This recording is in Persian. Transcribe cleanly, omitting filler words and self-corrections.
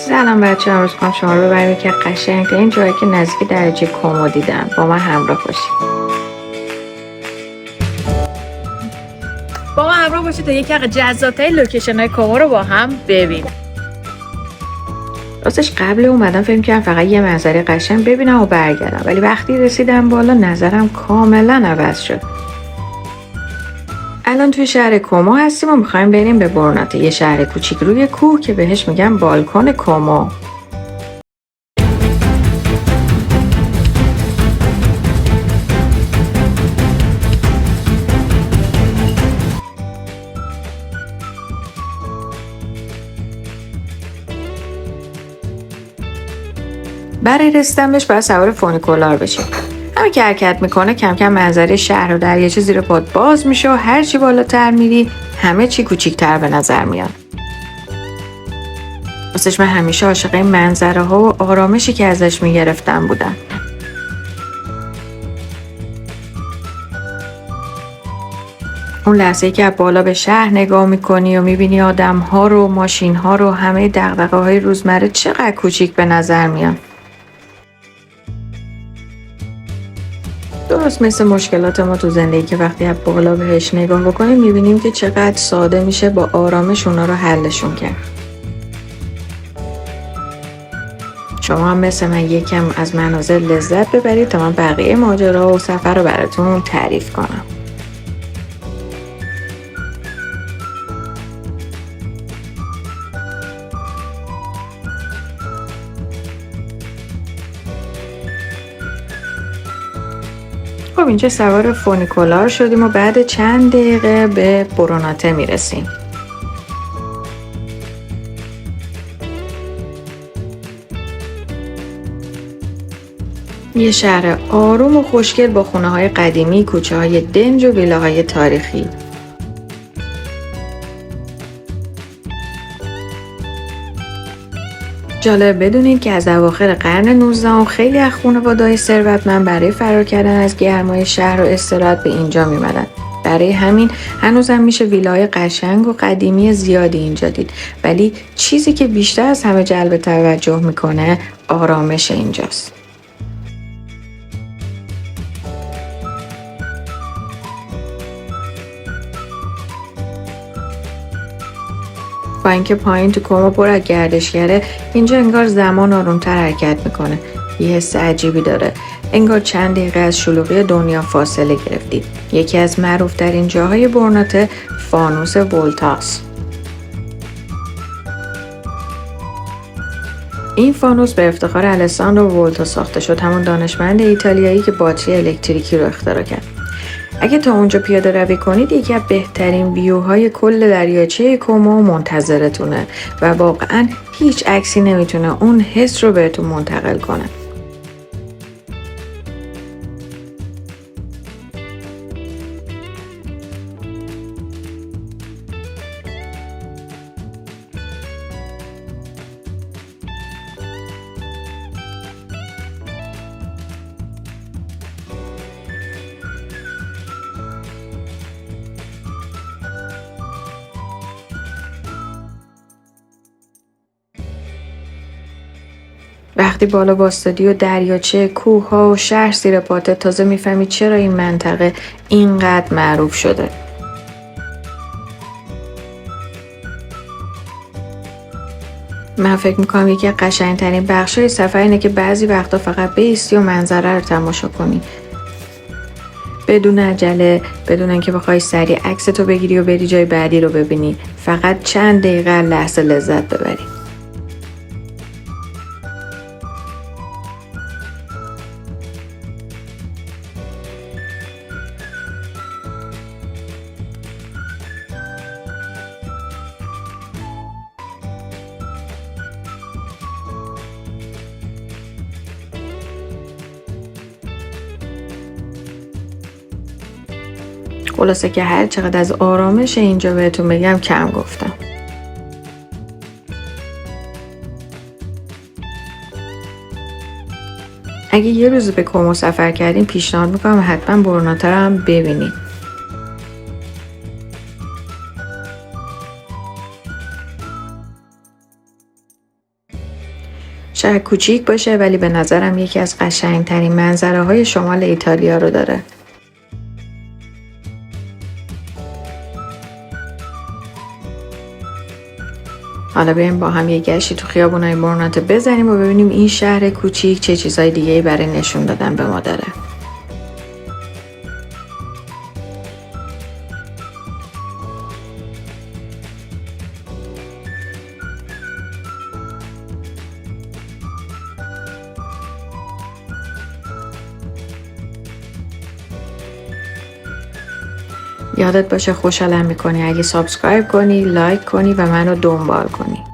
سلام بچه، امروز میخوام شما رو ببریم که قشنگترین جایی که نزدیک دریاچه کومو دیدم. با من همراه باشید. با ما همراه باشید تا یکی از جذاب‌ترین لوکیشن‌های کومو رو با هم ببینیم. راستش قبل اومدم فکر کردم فقط یه منظره قشنگ ببینم و برگردم، ولی وقتی رسیدم بالا نظرم کاملا عوض شد. الان توی شهر کومو هستیم و میخوایم بریم به بروناته، یه شهر کوچیک روی کوه که بهش میگن بالکن کومو. برای رسیدن بهش باید سوار فونیکولار بشیم. همین که حرکت میکنه کم کم منظره شهر و دریاچه زیر پات باز میشه و هرچی بالاتر میری همه چی کوچیک‌تر به نظر میاد. واسش من همیشه عاشق این منظره ها و آرامشی که ازش میگرفتم بودم. اون لحظه‌ای که از بالا به شهر نگاه میکنی و میبینی آدم ها رو، ماشین ها رو، همه دغدغه های روزمره چقدر کوچیک به نظر میاد. درست مثل مشکلات ما تو زندگی که وقتی از بالا بهش نگاه بکنیم میبینیم که چقدر ساده میشه با آرامش اونا رو حلشون کرد. شما هم مثل من یکم از مناظر لذت ببرید تا من بقیه ماجرا و سفر رو براتون تعریف کنم. خب اینجا سوار فونیکولار شدیم و بعد چند دقیقه به بروناته میرسیم. یه شهر آروم و خوشگل با خونه‌های قدیمی، کوچه‌های دنج و ویلاهای تاریخی. جالب بدونید که از اواخر قرن 19 خیلی از خانواده‌های ثروتمند برای فرار کردن از گرمای شهر و استراحت به اینجا می‌آمدن. برای همین هنوزم میشه ویلای قشنگ و قدیمی زیادی اینجا دید، ولی چیزی که بیشتر از همه جلب توجه میکنه آرامش اینجاست. با اینکه پایین تو کومو پر از گردشگره، اینجا انگار زمان آرومتر حرکت میکنه. یه حس عجیبی داره، انگار چند دقیقه از شلوغی دنیا فاصله گرفتید. یکی از معروف‌ترین جاهای بروناته فانوس ولتاست. این فانوس به افتخار الساندرو ولتا ساخته شد، همون دانشمند ایتالیایی که باتری الکتریکی رو اختراع کرد. اگه تا اونجا پیاده روی کنید یکی از بهترین ویوهای کل دریاچه کومو منتظرتونه و واقعا هیچ عکسی نمیتونه اون حس رو بهتون منتقل کنه. وقتی بالا واسطادی و دریاچه، کوه‌ها و شهر زیر پاته، تازه میفهمی چرا این منطقه اینقدر معروف شده. من فکر میکنم یکی از قشنگترین بخشای سفر اینه که بعضی وقتا فقط بایستی و منظره رو تماشا کنی. بدون عجله، بدون اینکه بخوای سریع عکستو بگیری و بری جای بعدی رو ببینی. فقط چند دقیقه لحظه لذت ببری. خلاصه که هر چقدر از آرامش اینجا بهتون بگم کم گفتم. اگه یه روز به کومو سفر کردین پیشنهاد میکنم حتما بروناته رو هم ببینید. شاید کوچیک باشه ولی به نظرم یکی از قشنگترین منظره های شمال ایتالیا رو داره. حالا بریم با هم یه گشتی تو خیابونای برناته بزنیم و ببینیم این شهر کوچیک چه چیزای دیگه‌ای برای نشون دادن به ما داره. یادت باشه خوشحالم میکنی اگه سابسکرایب کنی، لایک کنی و منو دنبال کنی.